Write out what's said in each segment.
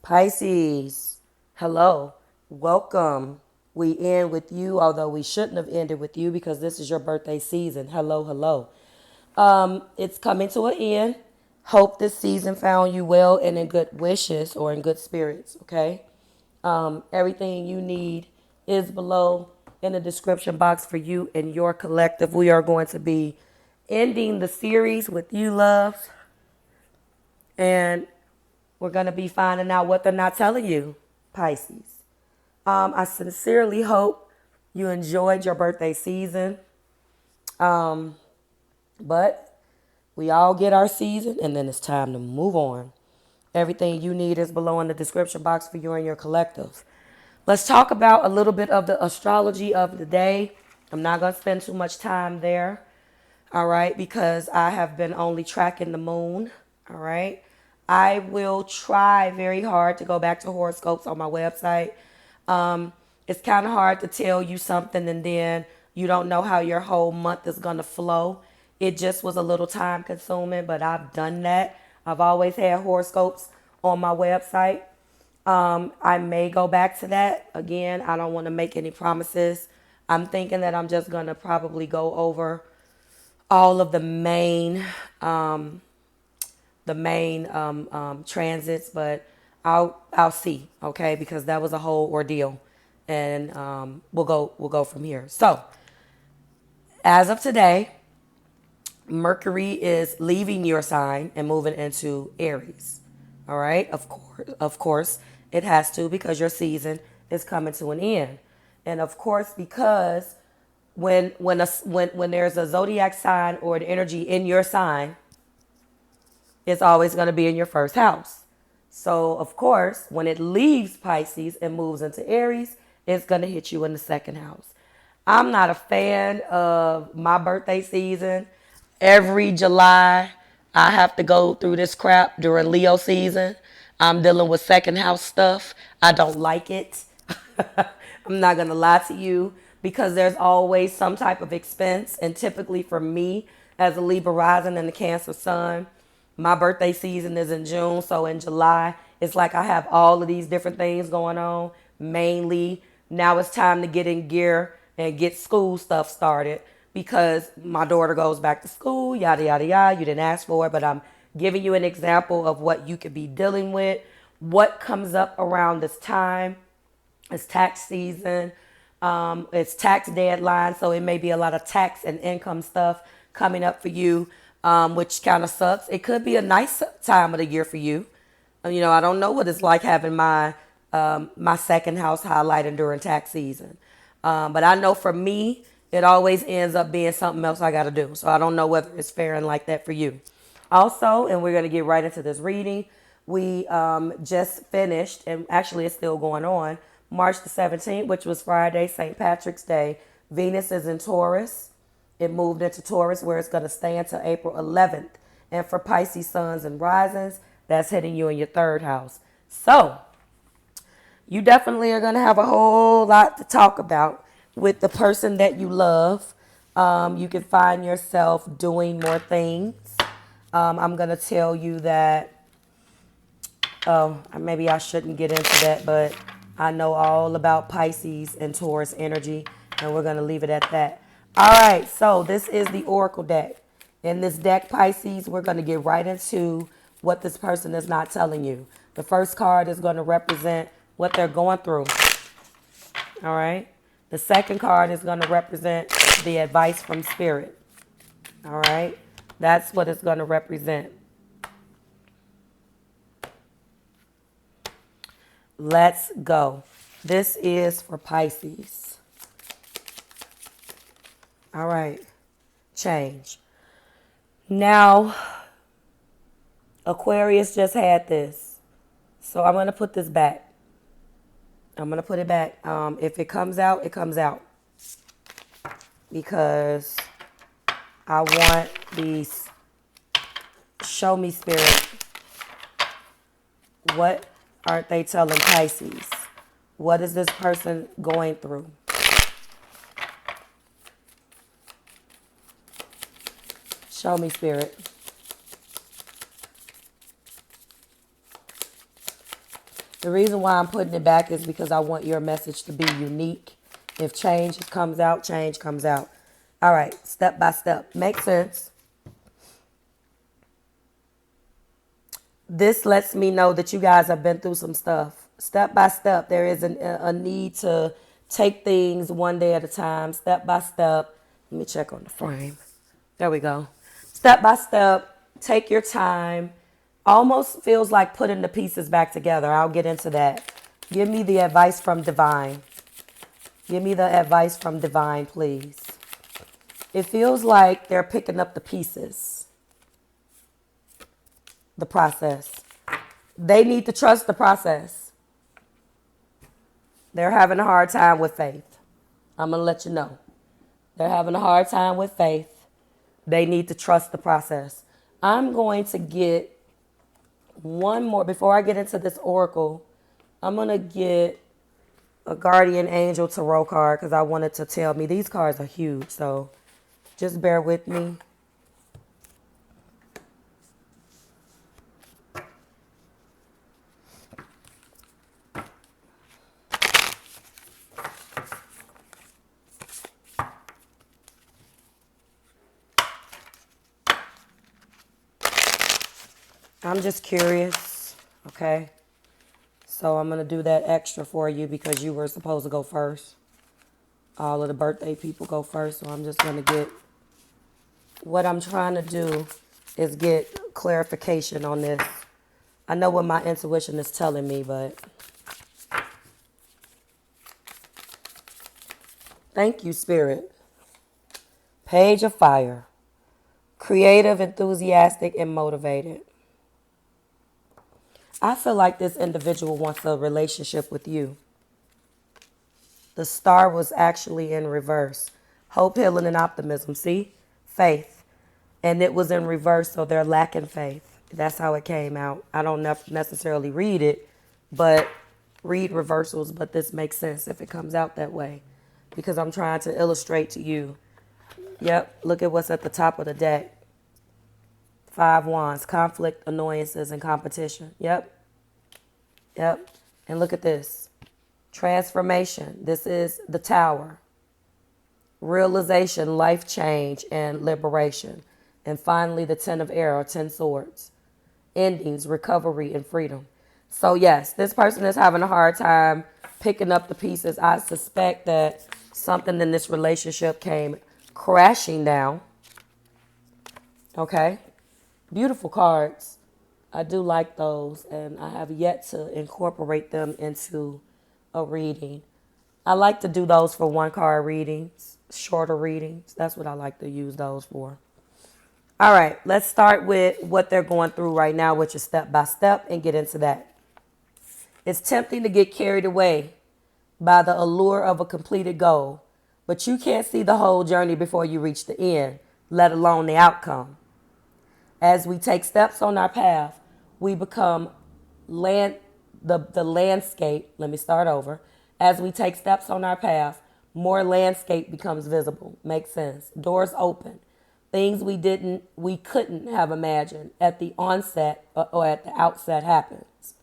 Pisces, hello, welcome. We end with you, although we shouldn't have ended with you because this is your birthday season. Hello, hello. It's coming to an end. Hope this season found you well and in good wishes or in good spirits, okay? Everything you need is below in the description box for you and your collective. We are going to be ending the series with you, loves, and we're going to be finding out what they're not telling you, Pisces. I sincerely hope you enjoyed your birthday season. But we all get our season, and then it's time to move on. Everything you need is below in the description box for you and your collective. Let's talk about a little bit of the astrology of the day. I'm not going to spend too much time there, all right, because I have been only tracking the moon, all right. I will try very hard to go back to horoscopes on my website. It's kind of hard to tell you something and then you don't know how your whole month is going to flow. It just was a little time consuming, but I've done that. I've always had horoscopes on my website. I may go back to that. Again, I don't want to make any promises. I'm thinking that I'm just going to probably go over all of the main transits, but I'll see, okay, because that was a whole ordeal, and we'll go from here. So, as of today, Mercury is leaving your sign and moving into Aries. All right, of course, it has to because your season is coming to an end, and of course because when there's a zodiac sign or an energy in your sign, it's always going to be in your first house. So, of course, when it leaves Pisces and moves into Aries, it's going to hit you in the second house. I'm not a fan of my birthday season. Every July, I have to go through this crap during Leo season. I'm dealing with second house stuff. I don't like it. I'm not going to lie to you because there's always some type of expense. And typically for me, as a Libra rising and the Cancer sun, my birthday season is in June. So in July, it's like I have all of these different things going on. Mainly, now it's time to get in gear and get school stuff started because my daughter goes back to school, yada, yada, yada. You didn't ask for it, but I'm giving you an example of what you could be dealing with. What comes up around this time? It's tax season. It's tax deadline, so it may be a lot of tax and income stuff coming up for you, which kind of sucks. It could be a nice time of the year for you. I don't know what it's like having my second house highlighted during tax season, but I know for me, it always ends up being something else I got to do. So I don't know whether it's faring like that for you. Also, and we're going to get right into this reading. We just finished, and actually it's still going on, March the 17th, which was Friday, St. Patrick's Day. Venus is in Taurus. It moved into Taurus where it's going to stay until April 11th. And for Pisces suns and risings, that's hitting you in your third house. So you definitely are going to have a whole lot to talk about with the person that you love. You can find yourself doing more things. I'm going to tell you that, maybe I shouldn't get into that, but I know all about Pisces and Taurus energy, and we're going to leave it at that. All right, so this is the Oracle deck. In this deck, Pisces, we're going to get right into what this person is not telling you. The first card is going to represent what they're going through. All right. The second card is going to represent the advice from Spirit. All right. That's what it's going to represent. Let's go. This is for Pisces. All right. Change. Now, Aquarius just had this. So I'm going to put this back. I'm going to put it back. If it comes out, it comes out. Because I want these, show me Spirit. What aren't they telling Pisces? What is this person going through? Show me Spirit. The reason why I'm putting it back is because I want your message to be unique. If change comes out, change comes out. All right, step by step. Makes sense. This lets me know that you guys have been through some stuff. Step by step, there is a need to take things one day at a time, step by step. Let me check on the frame. There we go. Step by step, take your time. Almost feels like putting the pieces back together. I'll get into that. Give me the advice from Divine. Give me the advice from Divine, please. It feels like they're picking up the pieces. The process. They need to trust the process. They're having a hard time with faith. I'm going to let you know. They're having a hard time with faith. They need to trust the process. I'm going to get one more. Before I get into this oracle, I'm going to get a guardian angel tarot card because I wanted to tell me. These cards are huge, so just bear with me. I'm just curious, okay? So I'm going to do that extra for you because you were supposed to go first. All of the birthday people go first, so I'm just going to get... What I'm trying to do is get clarification on this. I know what my intuition is telling me, but... Thank you, Spirit. Page of Fire. Creative, enthusiastic, and motivated. I feel like this individual wants a relationship with you. The star was actually in reverse. Hope, healing, and optimism. See? Faith. And it was in reverse, so they're lacking faith. That's how it came out. I don't necessarily read it, but read reversals, but this makes sense if it comes out that way. Because I'm trying to illustrate to you. Yep, look at what's at the top of the deck. 5 Wands, conflict, annoyances, and competition. Yep. Yep. And look at this. Transformation. This is the Tower. Realization, life change, and liberation. And finally, the 10 of Air, or 10 Swords. Endings, recovery, and freedom. So yes, this person is having a hard time picking up the pieces. I suspect that something in this relationship came crashing down. Okay. Beautiful cards. I do like those, and I have yet to incorporate them into a reading. I like to do those for one card readings, shorter readings. That's what I like to use those for. All right, let's start with what they're going through right now, which is step by step, and get into that. It's tempting to get carried away by the allure of a completed goal, but you can't see the whole journey before you reach the end, let alone the outcome. As we take steps on our path, we become the landscape. Let me start over. As we take steps on our path, more landscape becomes visible. Makes sense. Doors open. Things we couldn't have imagined at the onset or at the outset happens.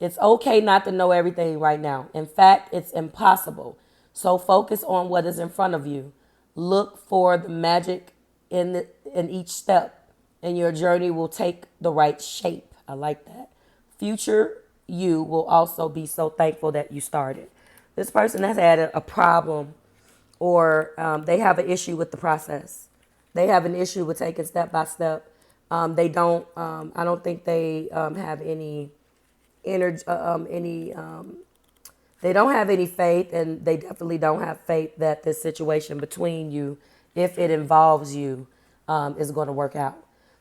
It's okay not to know everything right now. In fact, it's impossible. So focus on what is in front of you. Look for the magic in each step, and your journey will take the right shape. I like that. Future you will also be so thankful that you started. This person has had a problem, or they have an issue with the process. They have an issue with taking step by step. They don't. I don't think they have any energy. They don't have any faith, and they definitely don't have faith that this situation between you, if it involves you, is going to work out.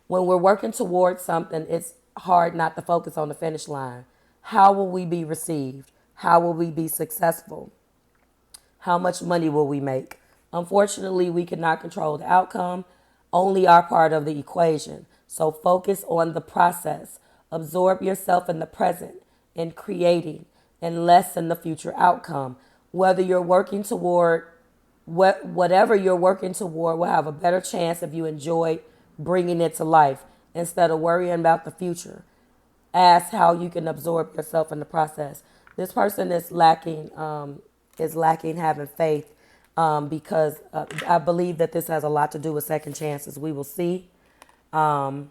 When we're working towards something, it's hard not to focus on the finish line. How will we be received? How will we be successful? How much money will we make? Unfortunately, we cannot control the outcome, only our part of the equation. So focus on the process. Absorb yourself in the present, in creating, and less in the future outcome. Whether you're working toward, whatever you're working toward will have a better chance if you enjoy bringing it to life instead of worrying about the future. Ask how you can absorb yourself in the process. This person is lacking having faith, because I believe that this has a lot to do with second chances. We will see. I'm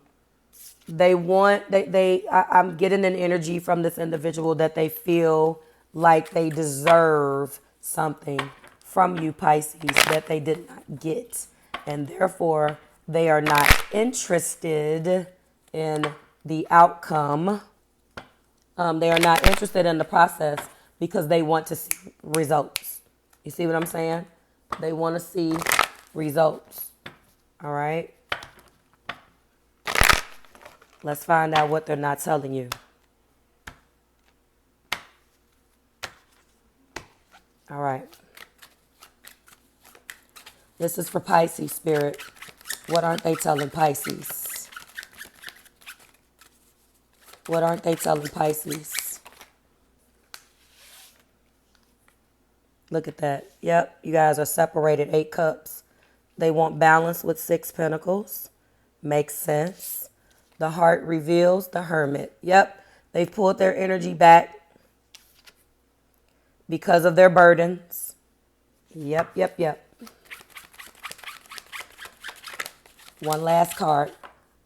getting an energy from this individual that they feel like they deserve something from you, Pisces, that they did not get. And therefore, they are not interested in the outcome. They are not interested in the process because they want to see results. You see what I'm saying? They want to see results. All right? Let's find out what they're not telling you. All right. This is for Pisces spirit. What aren't they telling Pisces? What aren't they telling Pisces? Look at that. Yep, you guys are separated. 8 cups. They want balance with 6 pentacles. Makes sense. The heart reveals the hermit. Yep, they've pulled their energy back because of their burdens. Yep. One last card.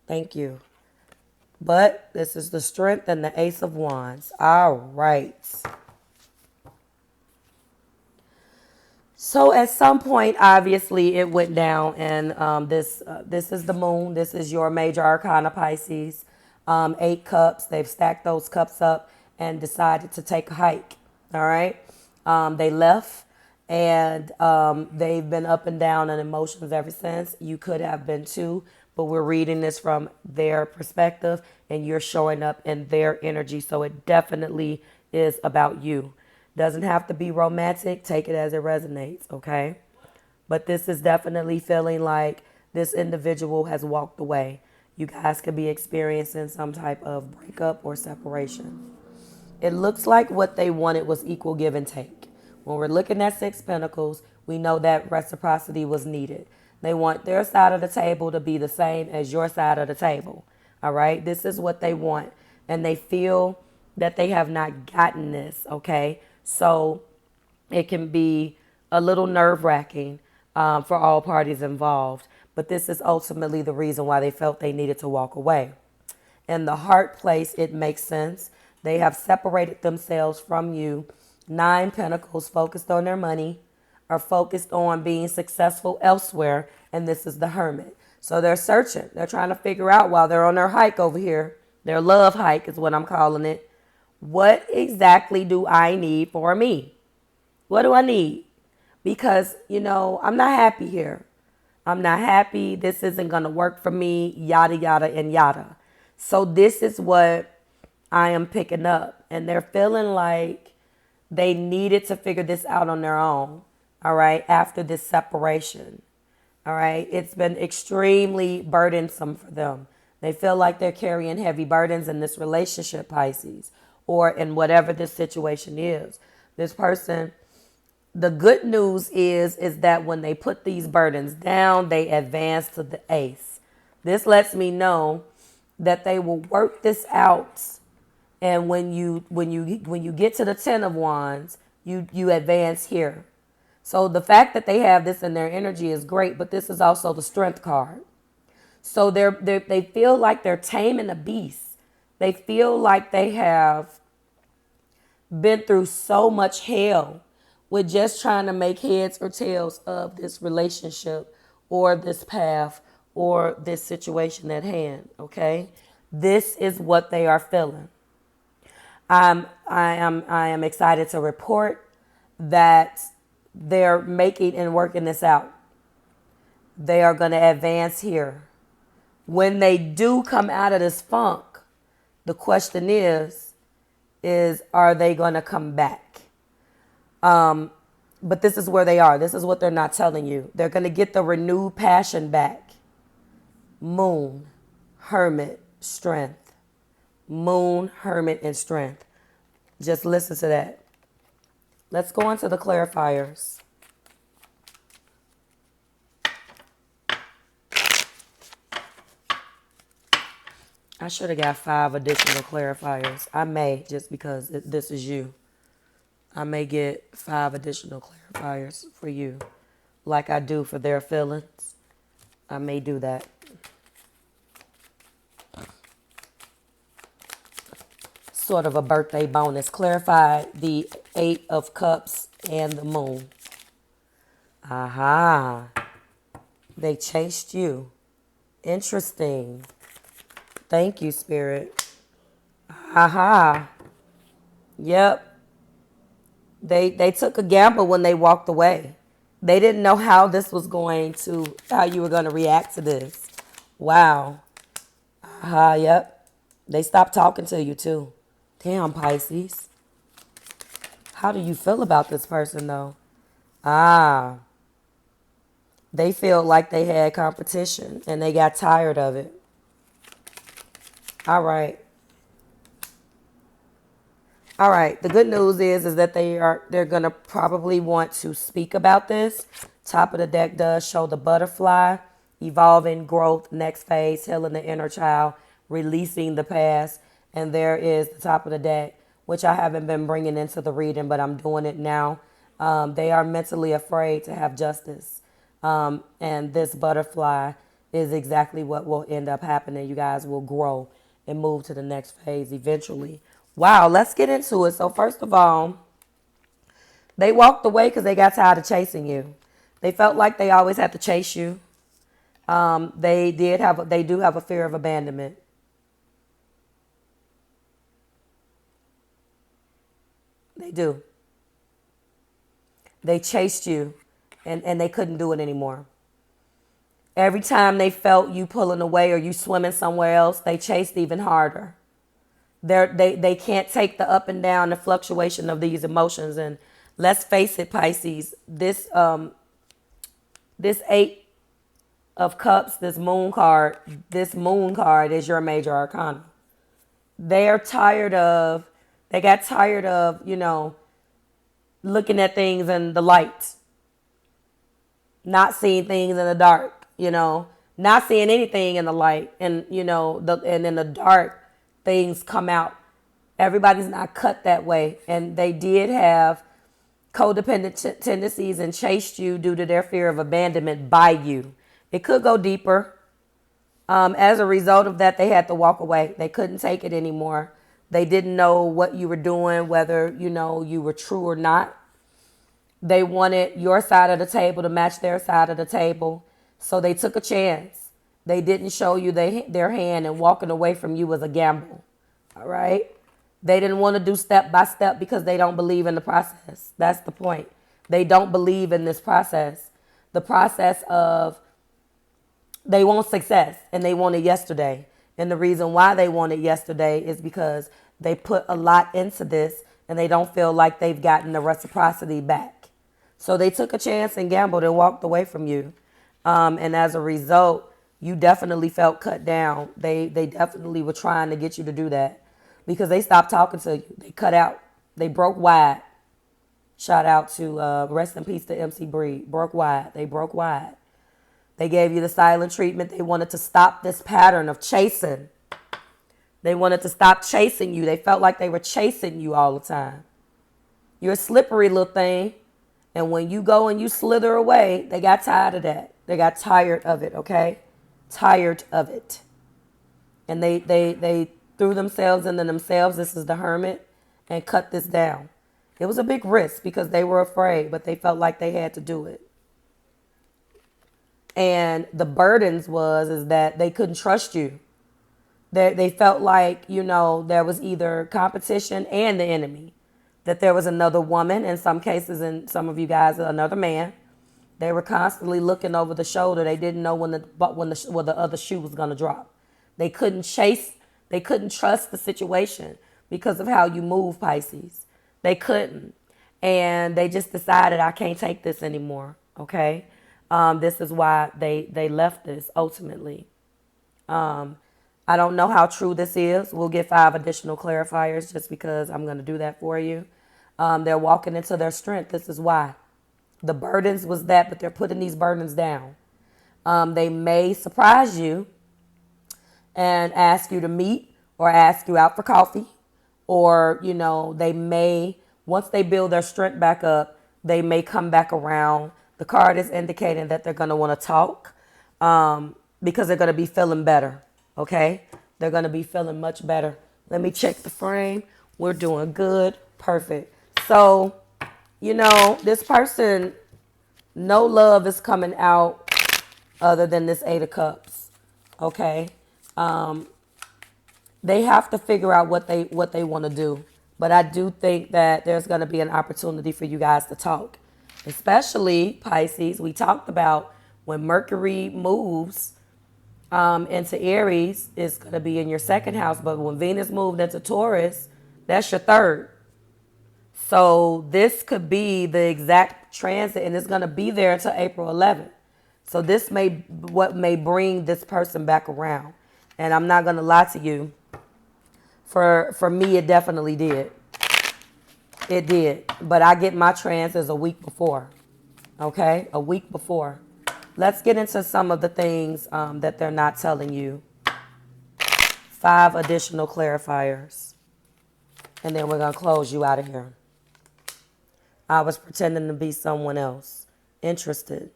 Thank you. But this is the Strength and the Ace of Wands. All right. So at some point, obviously, it went down, and this is the moon. This is your major arcana, Pisces. 8 cups. They've stacked those cups up and decided to take a hike. All right. They left, and they've been up and down in emotions ever since. You could have been too, but we're reading this from their perspective, and you're showing up in their energy. So it definitely is about you. Doesn't have to be romantic. Take it as it resonates, okay? But this is definitely feeling like this individual has walked away. You guys could be experiencing some type of breakup or separation. It looks like what they wanted was equal give and take. When we're looking at 6 pentacles, we know that reciprocity was needed. They want their side of the table to be the same as your side of the table. All right? This is what they want. And they feel that they have not gotten this, okay? So it can be a little nerve-wracking for all parties involved. But this is ultimately the reason why they felt they needed to walk away. In the heart place, it makes sense. They have separated themselves from you. 9 pentacles, focused on their money, are focused on being successful elsewhere. And this is the hermit. So they're searching. They're trying to figure out while they're on their hike over here. Their love hike is what I'm calling it. What exactly do I need for me? What do I need? Because, I'm not happy here. I'm not happy. This isn't going to work for me, yada, yada, and yada. So this is what I am picking up. And they're feeling like they needed to figure this out on their own, all right, after this separation, all right? It's been extremely burdensome for them. They feel like they're carrying heavy burdens in this relationship, Pisces, or in whatever this situation is. This person, the good news is that when they put these burdens down, they advance to the ace. This lets me know that they will work this out. And when you get to the 10 of Wands, you advance here. So the fact that they have this in their energy is great, but this is also the Strength card. So they feel like they're taming a beast. They feel like they have been through so much hell with just trying to make heads or tails of this relationship or this path or this situation at hand, okay? This is what they are feeling. I am excited to report that they're making and working this out. They are going to advance here. When they do come out of this funk, the question is are they going to come back? But this is where they are. This is what they're not telling you. They're going to get the renewed passion back. Moon, Hermit, Strength. Moon, Hermit, and Strength. Just listen to that. Let's go on to the clarifiers. I should have got 5 additional clarifiers. I may, just because this is you. I may get 5 additional clarifiers for you, like I do for their feelings. I may do that. Sort of a birthday bonus. Clarify the 8 of Cups and the Moon. Aha. They chased you. Interesting. Thank you, Spirit. Aha. Yep. They took a gamble when they walked away. They didn't know how how you were going to react to this. Wow. Aha, yep. They stopped talking to you too. Damn, Pisces. How do you feel about this person though? Ah. They feel like they had competition and they got tired of it. All right. All right. The good news is that they're gonna probably want to speak about this. Top of the deck does show the butterfly, evolving, growth, next phase, healing the inner child, releasing the past, and there is the top of the deck, which I haven't been bringing into the reading, but I'm doing it now. They are mentally afraid to have justice, and this butterfly is exactly what will end up happening. You guys will grow and move to the next phase eventually. Wow, let's get into it. So first of all, they walked away because they got tired of chasing you. They felt like they always had to chase you. They do have a fear of abandonment. They do. They chased you and they couldn't do it anymore. Every time they felt you pulling away or you swimming somewhere else, they chased even harder. They can't take the up and down, the fluctuation of these emotions. And let's face it, Pisces, this 8 of Cups, this moon card is your major arcana. They got tired of, looking at things in the light, not seeing things in the dark, not seeing anything in the light. And, and in the dark, things come out. Everybody's not cut that way. And they did have codependent tendencies and chased you due to their fear of abandonment by you. It could go deeper. As a result of that, they had to walk away. They couldn't take it anymore. They didn't know what you were doing, whether, you were true or not. They wanted your side of the table to match their side of the table. So they took a chance. They didn't show you their hand, and walking away from you was a gamble. All right? They didn't want to do step by step because they don't believe in the process. That's the point. They don't believe in this process. The process of they want success and they want it yesterday. And the reason why they want it yesterday is because they put a lot into this and they don't feel like they've gotten the reciprocity back. So they took a chance and gambled and walked away from you. And as a result, you definitely felt cut down. They definitely were trying to get you to do that because they stopped talking to you. They cut out. They broke wide. Shout out to rest in peace to MC Breed. Broke wide. They broke wide. They gave you the silent treatment. They wanted to stop this pattern of chasing. They wanted to stop chasing you. They felt like they were chasing you all the time. You're a slippery little thing. And when you go and you slither away, they got tired of that. They got tired of it, okay? Tired of it. And they threw themselves into themselves. This is the Hermit. And cut this down. It was a big risk because they were afraid, but they felt like they had to do it. And the burdens is that they couldn't trust you. They felt like, there was either competition and the enemy. That there was another woman, in some cases, and some of you guys, another man. They were constantly looking over the shoulder. They didn't know when the other shoe was going to drop. They couldn't chase. They couldn't trust the situation because of how you move, Pisces. They couldn't. And they just decided, I can't take this anymore, okay? This is why they left this ultimately. I don't know how true this is. We'll get 5 additional clarifiers just because I'm going to do that for you. They're walking into their strength. This is why. The burdens was that, but they're putting these burdens down. They may surprise you and ask you to meet or ask you out for coffee. Or, you know, they may, once they build their strength back up, they may come back around. The card is indicating that they're going to want to talk because they're going to be feeling better. Okay? They're going to be feeling much better. Let me check the frame. We're doing good. Perfect. So, you know, this person, no love is coming out other than this Eight of Cups. Okay? They have to figure out what they want to do. But I do think that there's going to be an opportunity for you guys to talk. Especially Pisces. We talked about when Mercury moves into Aries, it's going to be in your second house. But when Venus moved into Taurus, that's your third. So this could be the exact transit, and it's going to be there until April 11th. So this may bring this person back around. And I'm not going to lie to you. For me, it definitely did. It did. But I get my transits a week before. Okay? A week before. Let's get into some of the things that they're not telling you. 5 additional clarifiers. And then we're going to close you out of here. I was pretending to be someone else. Interesting.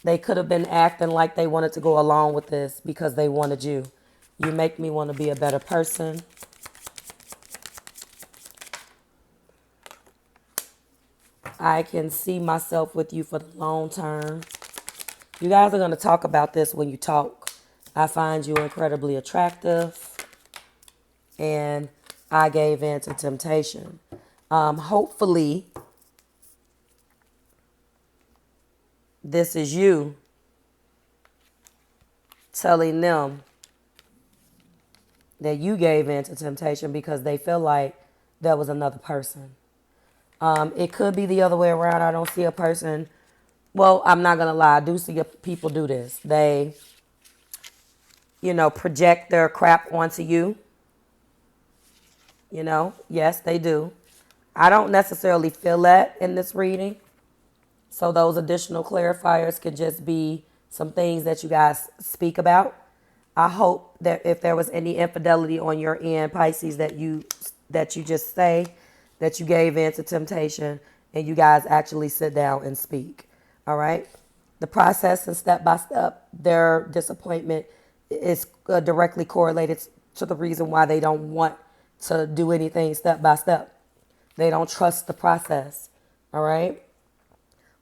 They could have been acting like they wanted to go along with this because they wanted you. You make me want to be a better person. I can see myself with you for the long term. You guys are going to talk about this when you talk. I find you incredibly attractive. And I gave in to temptation. Hopefully, this is you telling them that you gave in to temptation because they feel like there was another person. It could be the other way around. I don't see a person. Well, I'm not going to lie. I do see people do this. They, you know, project their crap onto you. You know, yes, they do. I don't necessarily feel that in this reading. So those additional clarifiers could just be some things that you guys speak about. I hope that if there was any infidelity on your end, Pisces, that you just say that you gave in to temptation and you guys actually sit down and speak. All right? The process and step by step, their disappointment is directly correlated to the reason why they don't want to do anything step by step. They don't trust the process. All right?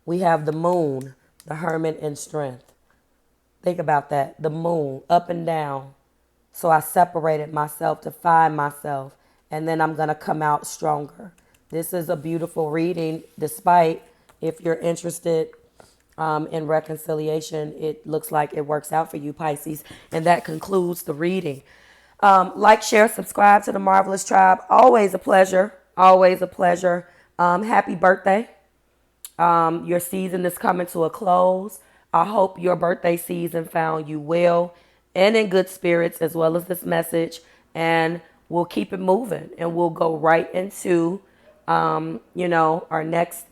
We have the moon, the hermit in strength. Think about that. The moon, up and down. So I separated myself to find myself. And then I'm going to come out stronger. This is a beautiful reading. Despite if you're interested in reconciliation, it looks like it works out for you, Pisces. And that concludes the reading. Like, share, subscribe to the Marvelous Tribe. Always a pleasure. Always a pleasure. Happy birthday. Your season is coming to a close. I hope your birthday season found you well and in good spirits, as well as this message. And we'll keep it moving, and we'll go right into, our next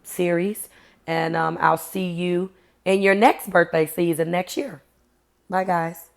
series. And I'll see you in your next birthday season next year. Bye, guys.